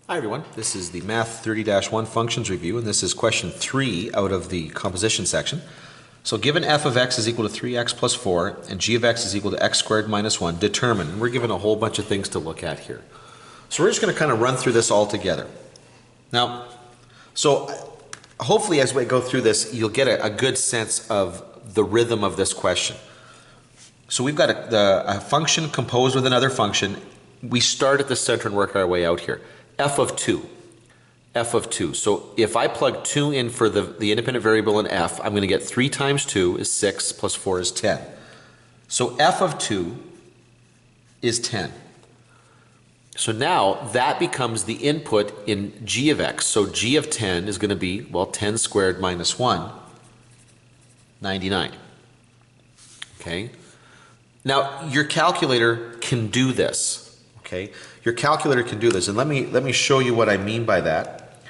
Hi everyone, this is the Math 30-1 functions review, and this is question 3 out of the composition section. So given f of x is equal to 3x plus 4 and g of x is equal to x squared minus 1, determine. And we're given a whole bunch of things to look at here. So we're just going to kind of run through this all together. Now, so hopefully as we go through this, you'll get a good sense of the rhythm of this question. So we've got a function composed with another function. We start at the center and work our way out here. F of 2. So if I plug 2 in for the independent variable in f, I'm going to get 3 times 2 is 6 plus 4 is 10. So f of 2 is 10. So now that becomes the input in g of x. So g of 10 is going to be, well, 10 squared minus 1, 99. Okay? Now, your calculator can do this. Okay? Your calculator can do this, and let me show you what I mean by that.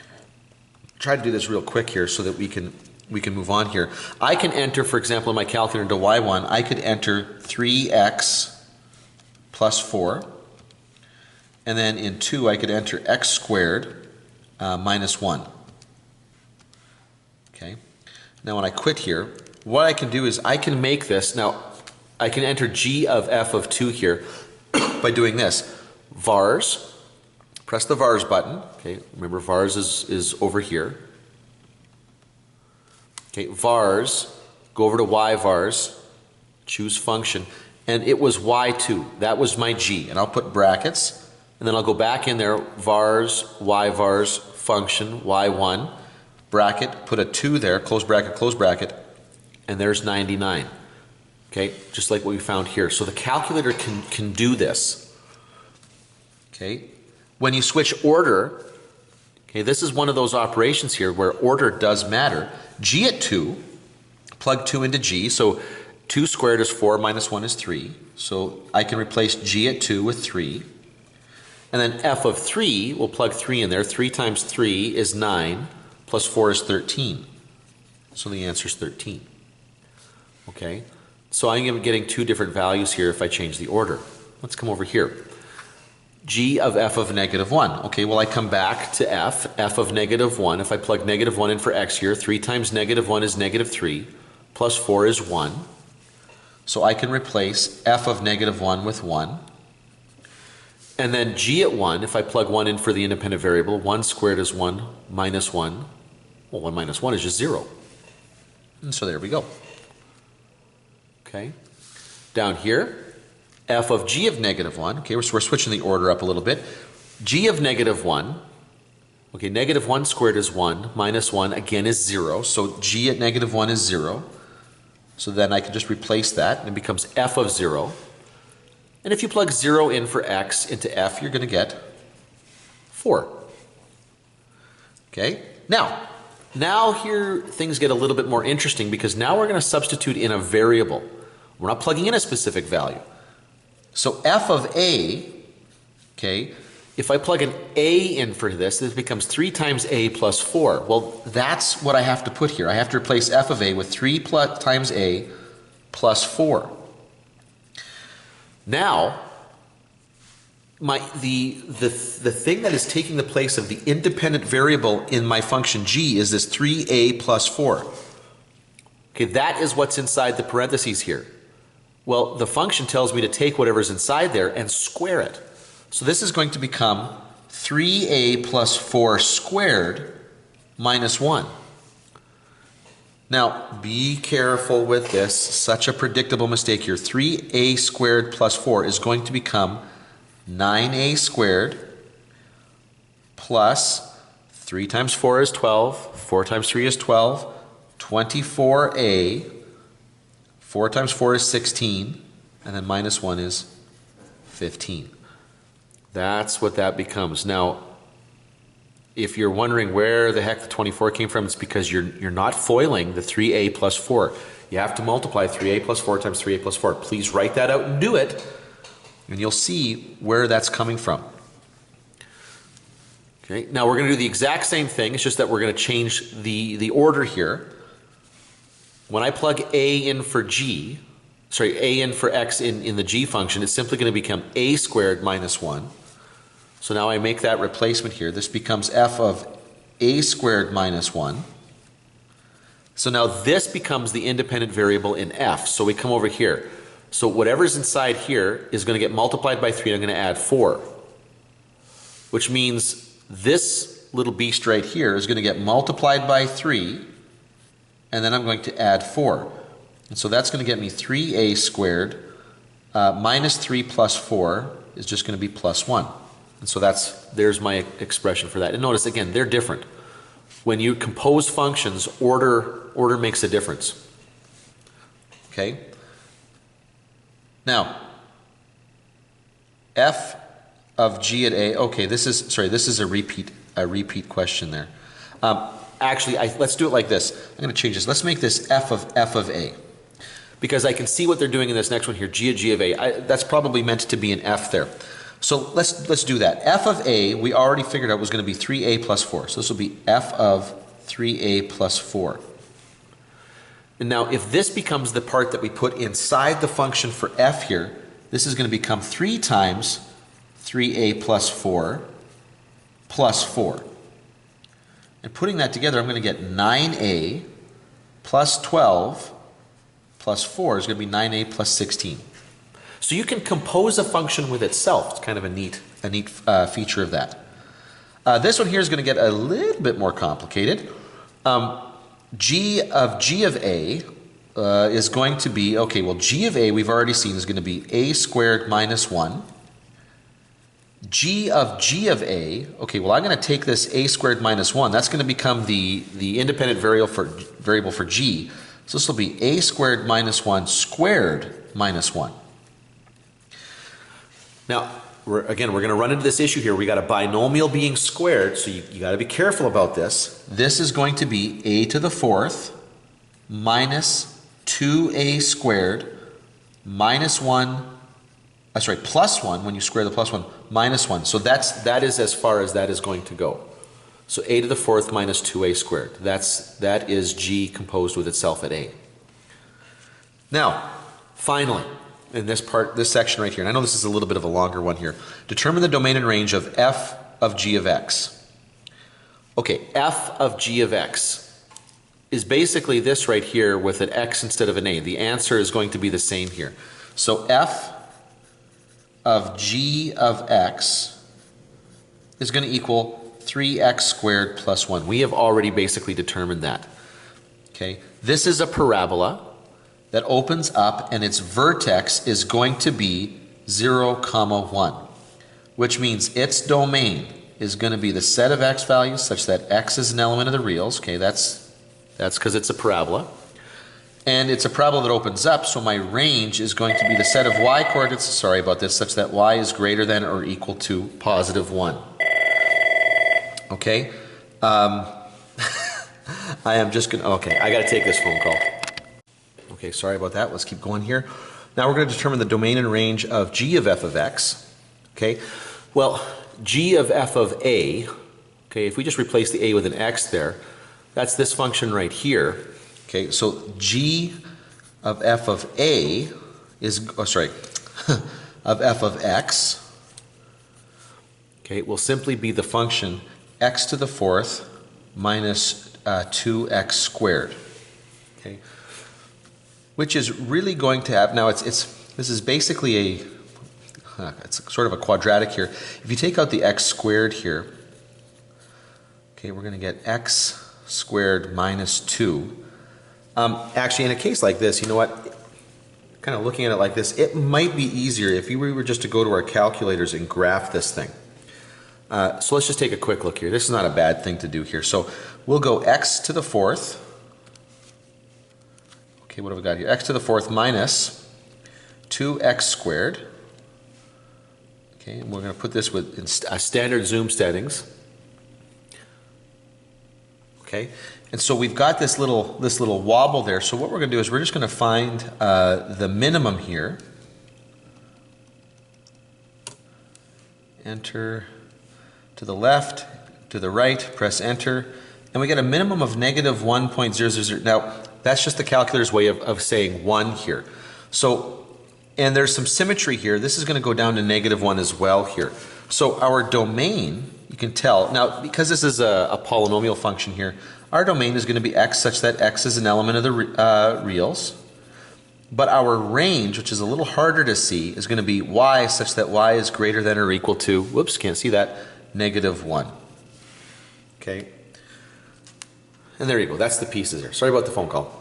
Try to do this real quick here so that we can move on here. I can enter, for example, in my calculator into y1, I could enter 3x plus 4, and then in 2 I could enter x squared minus 1. Okay. Now when I quit here, what I can do is I can make this, now I can enter g of f of 2 here by doing this. Vars, press the vars button. Okay, remember vars is over here. Okay, vars, go over to y vars, choose function, and it was y2. That was my g, and I'll put brackets, and then I'll go back in there, vars, y vars, function, y1, bracket, put a 2 there, close bracket, and there's 99. Okay, just like what we found here. So the calculator can do this. Okay, when you switch order, okay, this is one of those operations here where order does matter. G at 2, plug 2 into g, so 2 squared is 4 minus 1 is 3. So I can replace g at 2 with 3. And then f of 3, we'll plug 3 in there. 3 times 3 is 9, plus 4 is 13. So the answer is 13. Okay, so I'm getting two different values here if I change the order. Let's come over here. G of f of negative 1. Okay, well I come back to f of negative 1. If I plug negative 1 in for x here, 3 times negative 1 is negative 3, plus 4 is 1. So I can replace f of negative 1 with 1. And then g at 1, if I plug 1 in for the independent variable, 1 squared is 1 minus 1. Well, 1 minus 1 is just 0. And so there we go. Okay, down here, f of g of negative 1, okay, we're switching the order up a little bit. G of negative 1, okay, negative 1 squared is 1, minus 1 again is 0, so g at negative 1 is 0. So then I can just replace that, and it becomes f of 0. And if you plug 0 in for x into f, you're going to get 4. Okay, now here things get a little bit more interesting because now we're going to substitute in a variable. We're not plugging in a specific value. So f of a, okay, if I plug an a in for this becomes 3 times a plus 4. Well, that's what I have to put here. I have to replace f of a with 3 times a plus 4. Now, the thing that is taking the place of the independent variable in my function g is this 3a plus 4. Okay, that is what's inside the parentheses here. Well, the function tells me to take whatever's inside there and square it. So this is going to become 3a plus 4 squared minus 1. Now, be careful with this. Such a predictable mistake here. 3a squared plus 4 is going to become 9a squared plus 3 times 4 is 12, 4 times 3 is 12, 24a, 4 times 4 is 16, and then minus 1 is 15. That's what that becomes. Now, if you're wondering where the heck the 24 came from, it's because you're not foiling the 3a plus 4. You have to multiply 3a plus 4 times 3a plus 4. Please write that out and do it, and you'll see where that's coming from. Okay, now we're going to do the exact same thing. It's just that we're going to change the order here. When I plug a in for g, a in for x in the g function, it's simply going to become a squared minus 1 So now I make that replacement here. This becomes f of a squared minus 1. So now this becomes the independent variable in f. So we come over here. So whatever's inside here is going to get multiplied by 3, and I'm going to add 4. Which means this little beast right here is going to get multiplied by 3, and then I'm going to add 4. And so that's going to get me 3a squared minus 3 plus 4 is just going to be plus 1. And so there's my expression for that. And notice again, they're different. When you compose functions, order makes a difference. Okay? Now, f of g at a, okay, this is a repeat question there. Actually, let's do it like this. I'm going to change this. Let's make this f of a. Because I can see what they're doing in this next one here, g of a. That's probably meant to be an f there. So let's do that. F of a, we already figured out was going to be 3a plus 4. So this will be f of 3a plus 4. And now if this becomes the part that we put inside the function for f here, this is going to become 3 times 3a plus 4 plus 4. And putting that together, I'm going to get 9a plus 12 plus 4 is going to be 9a plus 16. So you can compose a function with itself. It's kind of a neat feature of that. This one here is going to get a little bit more complicated. G of a is going to be, okay, well, g of a we've already seen is going to be a squared minus 1. G of a, okay, well, I'm going to take this a squared minus 1. That's going to become the independent variable for g. So this will be a squared minus 1 squared minus 1. Now, we're going to run into this issue here. We got a binomial being squared, so you got to be careful about this. This is going to be a to the 4th minus 2a squared minus 1, plus 1, when you square the plus 1, minus 1. So that is as far as that is going to go. So a to the 4th minus 2a squared. That is g composed with itself at a. Now, finally, in this section right here, and I know this is a little bit of a longer one here, determine the domain and range of f of g of x. Okay, f of g of x is basically this right here with an x instead of an a. The answer is going to be the same here. So f of g of x is going to equal 3x squared plus 1. We have already basically determined that. Okay, this is a parabola that opens up, and its vertex is going to be 0, 1, which means its domain is going to be the set of x values such that x is an element of the reals. Okay, that's because it's a parabola. And it's a parabola that opens up, so my range is going to be the set of y coordinates, sorry about this, such that y is greater than or equal to positive 1. Okay? I am just going to, okay, I got to take this phone call. Okay, sorry about that. Let's keep going here. Now we're going to determine the domain and range of g of f of x. Okay, well, g of f of a, okay, if we just replace the a with an x there, that's this function right here. Okay, so g of f of a is, of f of x, okay, will simply be the function x to the 4th minus 2x squared. Okay. Which is really going to have, now this is basically it's sort of a quadratic here. If you take out the x squared here, okay, we're going to get x squared minus 2. Actually, in a case like this, you know what, kind of looking at it like this, it might be easier if we were just to go to our calculators and graph this thing. So let's just take a quick look here. This is not a bad thing to do here. So we'll go x to the 4th. Okay, what have we got here? X to the 4th minus 2x squared. Okay, and we're going to put this with standard zoom settings. Okay, and so we've got this little wobble there. So what we're going to do is we're just going to find the minimum here. Enter to the left, to the right, press enter, and we get a minimum of negative 1.000. Now, that's just the calculator's way of saying 1 here. So And there's some symmetry here. This is going to go down to -1 as well here. So our domain, you can tell, now because this is a polynomial function here, our domain is going to be x such that x is an element of the reals. But our range, which is a little harder to see, is going to be y such that y is greater than or equal to, whoops, can't see that, -1. Okay? And there you go. That's the pieces there. Sorry about the phone call.